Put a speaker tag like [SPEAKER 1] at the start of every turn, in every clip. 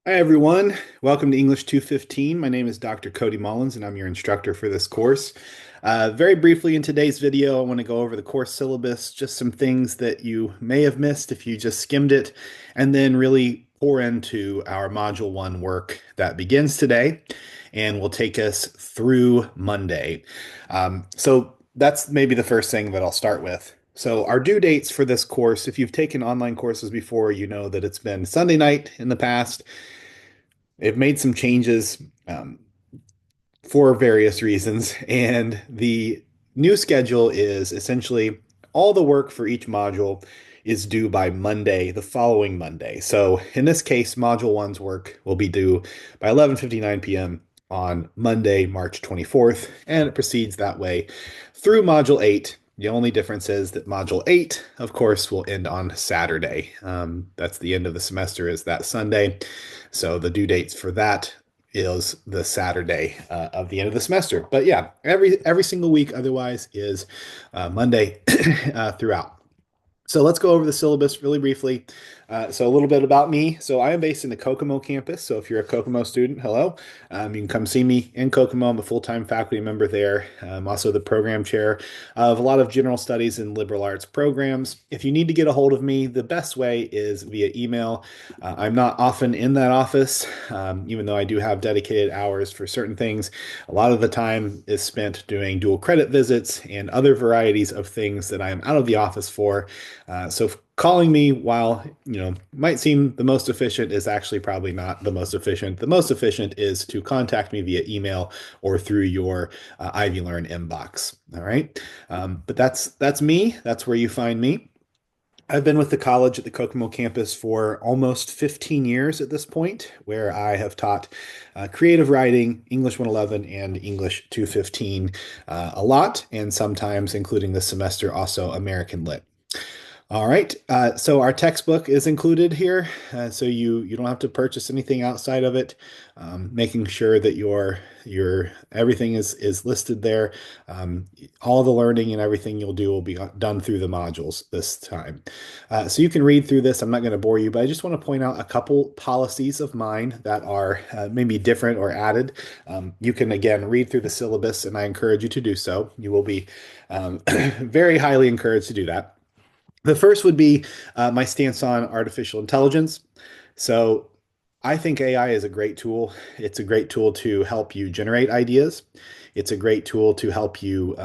[SPEAKER 1] Hi, everyone. Welcome to English 215. My name is Dr. Cody Mullins, and I'm your instructor for this course. Very briefly in today's video, I want to go over the course syllabus, just some things that you may have missed if you just skimmed it, and then really pour into our Module 1 work that begins today and will take us through Monday. So that's maybe the first thing that I'll start with. So our due dates for this course, if you've taken online courses before, you know that it's been Sunday night in the past. They've made some changes for various reasons, and the new schedule is essentially all the work for each module is due by Monday, the following Monday. So in this case, Module 1's work will be due by 11:59 p.m. on Monday, March 24th, and it proceeds that way through Module 8. The only difference is that Module 8, of course, will end on Saturday. That's the end of the semester is that Sunday. So the due dates for that is the Saturday of the end of the semester. But yeah, every single week otherwise is Monday throughout. So let's go over the syllabus really briefly. So a little bit about me. So I am based in the Kokomo campus. So if you're a Kokomo student, hello. You can come see me in Kokomo. I'm a full-time faculty member there. I'm also the program chair of a lot of general studies and liberal arts programs. If you need to get a hold of me, the best way is via email. I'm not often in that office, even though I do have dedicated hours for certain things. A lot of the time is spent doing dual credit visits and other varieties of things that I am out of the office for. So calling me, while might seem the most efficient, is actually probably not the most efficient. The most efficient is to contact me via email or through your Ivy Learn inbox. All right, but that's me. That's where you find me. I've been with the college at the Kokomo campus for almost 15 years at this point, where I have taught creative writing, English 111, and English 215 a lot, and sometimes, including this semester, also American Lit. All right. So our textbook is included here, so you don't have to purchase anything outside of it. Making sure that your everything is listed there. All the learning and everything you'll do will be done through the modules this time. So you can read through this. I'm not going to bore you, but I just want to point out a couple policies of mine that are maybe different or added. You can again read through the syllabus, and I encourage you to do so. You will be very highly encouraged to do that. The first would be my stance on artificial intelligence. So I think AI is a great tool. It's a great tool to help you generate ideas. It's a great tool to help you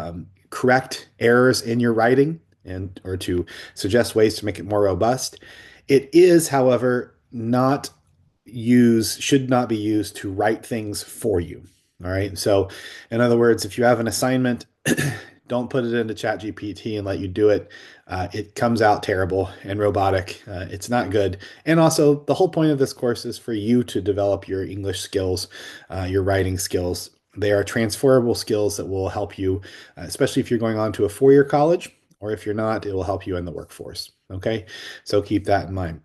[SPEAKER 1] correct errors in your writing and or to suggest ways to make it more robust. It is, however, not should not be used to write things for you. All right. So, in other words, if you have an assignment, don't put it into ChatGPT and let you do it. It comes out terrible and robotic. It's not good. And also, the whole point of this course is for you to develop your English skills, your writing skills. They are transferable skills that will help you, especially if you're going on to a four-year college, or if you're not, it will help you in the workforce. Okay, so keep that in mind.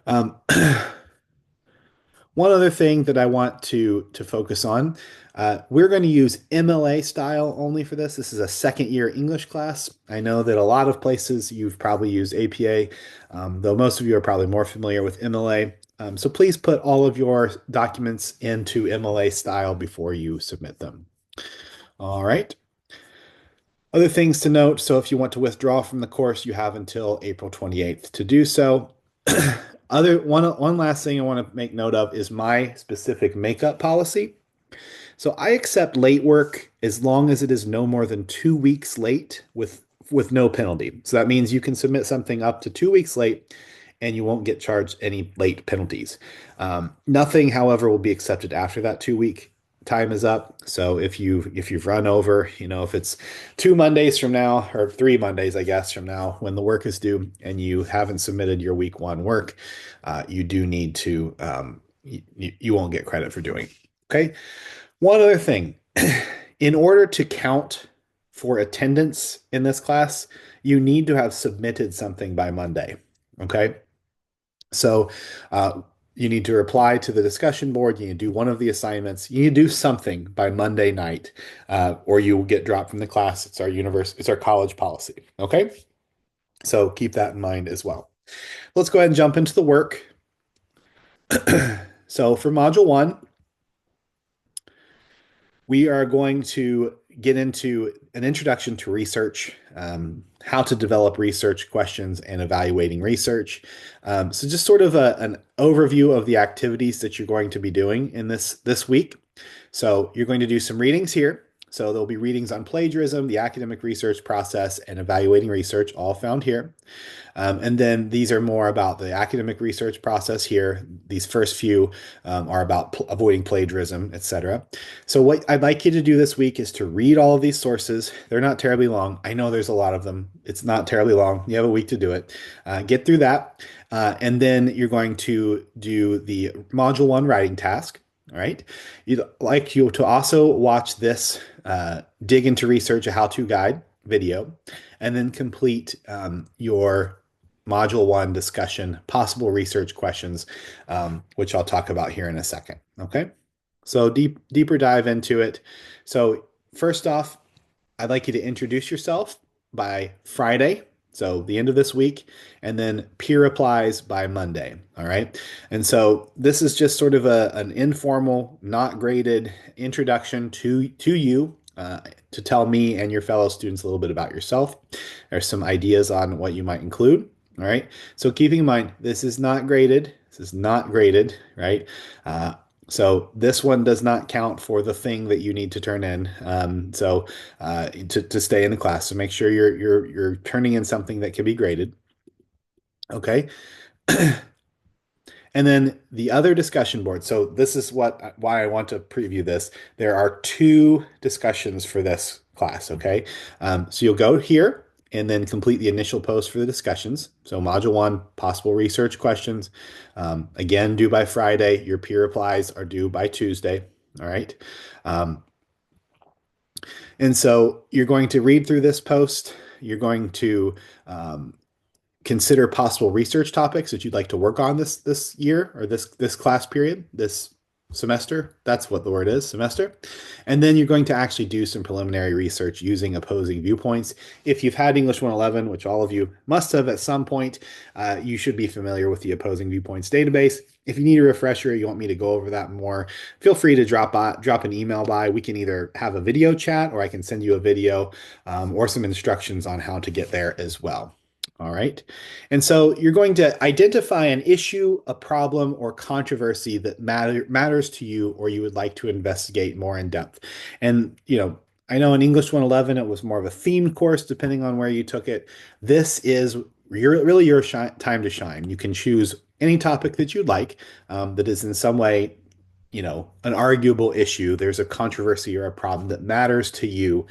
[SPEAKER 1] Um, One other thing that I want to focus on, we're going to use MLA style only for this. This is a second year English class. I know that a lot of places you've probably used APA, though most of you are probably more familiar with MLA. So please put all of your documents into MLA style before you submit them. All right. Other things to note. So if you want to withdraw from the course, you have until April 28th to do so. One last thing I want to make note of is my specific makeup policy. So I accept late work as long as it is no more than 2 weeks late with no penalty. So that means you can submit something up to 2 weeks late and you won't get charged any late penalties. Nothing, however, will be accepted after that 2 week time is up. So if you've run over, if it's 2 Mondays from now or 3 Mondays, I guess, from now when the work is due and you haven't submitted your week one work, you do need to you won't get credit for doing. Okay. One other thing, in order to count for attendance in this class, you need to have submitted something by Monday. Okay. So you need to reply to the discussion board. You need to do one of the assignments. You need to do something by Monday night, or you will get dropped from the class. It's our college policy. Okay. So keep that in mind as well. Let's go ahead and jump into the work. So for module one, we are going to get into an introduction to research, how to develop research questions and evaluating research. So just sort of an overview of the activities that you're going to be doing in this week. So you're going to do some readings here. So there'll be readings on plagiarism, the academic research process, and evaluating research, all found here. And then these are more about the academic research process here. These first few are about avoiding plagiarism, etc. So what I'd like you to do this week is to read all of these sources. They're not terribly long. I know there's a lot of them. It's not terribly long. You have a week to do it. Get through that. And then you're going to do the module one writing task. All right. You'd like you to also watch this dig into research, a how-to guide video, and then complete your module one discussion, possible research questions, which I'll talk about here in a second. Okay. So deeper dive into it. So first off, I'd like you to introduce yourself by Friday, so the end of this week, and then peer replies by Monday. All right. And so this is just sort of an informal, not graded introduction to you. To tell me and your fellow students a little bit about yourself. There's some ideas on what you might include. All right. So keeping in mind, this is not graded. This is not graded, right? So this one does not count for the thing that you need to turn in. To stay in the class. So make sure you're turning in something that can be graded. Okay. And then the other discussion board. So this is why I want to preview this. There are two discussions for this class. Okay. So you'll go here and then complete the initial post for the discussions. So module one, possible research questions. Again, due by Friday. Your peer replies are due by Tuesday. All right. And so you're going to read through this post. You're going to consider possible research topics that you'd like to work on this year or this class period, this semester. That's what the word is, semester. And then you're going to actually do some preliminary research using opposing viewpoints. If you've had English 111, which all of you must have at some point, you should be familiar with the opposing viewpoints database. If you need a refresher, you want me to go over that more, feel free to drop an email by. We can either have a video chat or I can send you a video or some instructions on how to get there as well. All right. And so you're going to identify an issue, a problem, or controversy that matters to you or you would like to investigate more in depth. And, I know in English 111, it was more of a themed course, depending on where you took it. This is really your time to shine. You can choose any topic that you'd like that is in some way, an arguable issue. There's a controversy or a problem that matters to you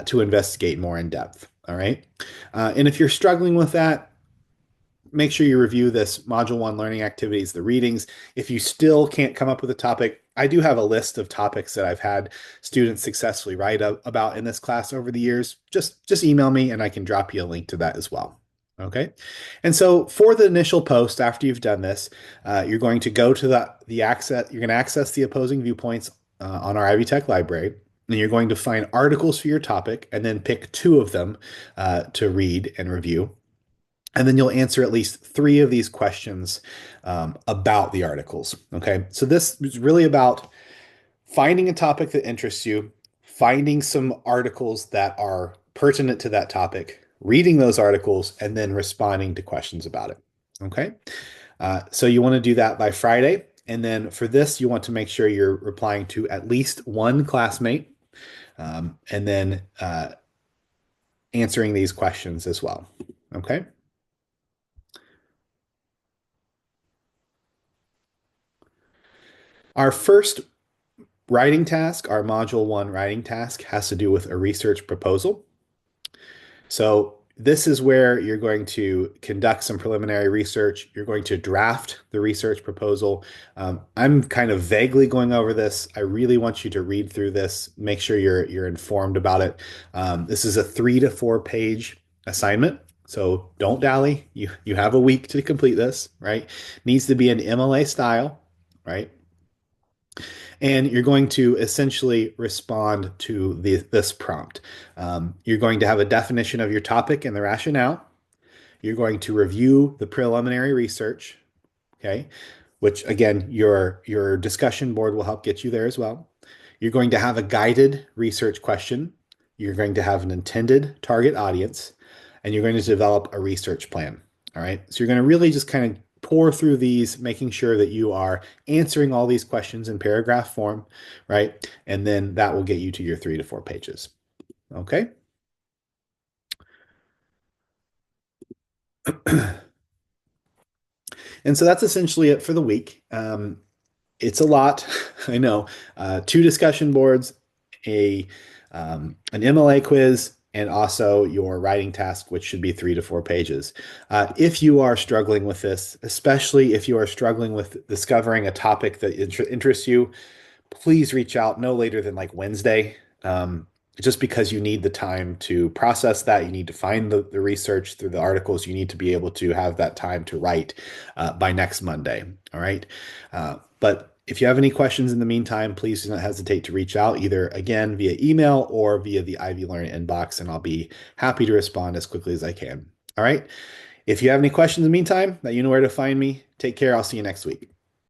[SPEAKER 1] to investigate more in depth. All right. And if you're struggling with that, make sure you review this module one learning activities, the readings. If you still can't come up with a topic, I do have a list of topics that I've had students successfully write about in this class over the years. Just email me and I can drop you a link to that as well. Okay. And so for the initial post, after you've done this, you're going to go to the access, you're going to access the opposing viewpoints on our Ivy Tech library. And you're going to find articles for your topic and then pick two of them to read and review. And then you'll answer at least three of these questions about the articles. Okay. So this is really about finding a topic that interests you, finding some articles that are pertinent to that topic, reading those articles, and then responding to questions about it. Okay. So you want to do that by Friday. And then for this, you want to make sure you're replying to at least one classmate and then answering these questions as well. Okay. Our first writing task, our module one writing task, has to do with a research proposal. So this is where you're going to conduct some preliminary research. You're going to draft the research proposal. I'm kind of vaguely going over this. I really want you to read through this, make sure you're informed about it. This is a 3 to 4 page assignment. So don't dally. You have a week to complete this, right? Needs to be an MLA style, right? And you're going to essentially respond to this prompt. You're going to have a definition of your topic and the rationale. You're going to review the preliminary research. Okay. which again, your discussion board will help get you there as well. You're going to have a guided research question. You're going to have an intended target audience, and you're going to develop a research plan. All right. So you're going to really just kind of pour through these, making sure that you are answering all these questions in paragraph form, right? And then that will get you to your 3 to 4 pages. Okay. And so that's essentially it for the week. It's a lot, I know. Two discussion boards, a an MLA quiz, and also your writing task, which should be 3 to 4 pages. If you are struggling with this, especially if you are struggling with discovering a topic that interests you, please reach out no later than like Wednesday. Just because you need the time to process that, you need to find the research through the articles, you need to be able to have that time to write by next Monday. All right. But if you have any questions in the meantime, please do not hesitate to reach out either again via email or via the Ivy Learn inbox, and I'll be happy to respond as quickly as I can. All right. If you have any questions in the meantime, now you know where to find me. Take care. I'll see you next week.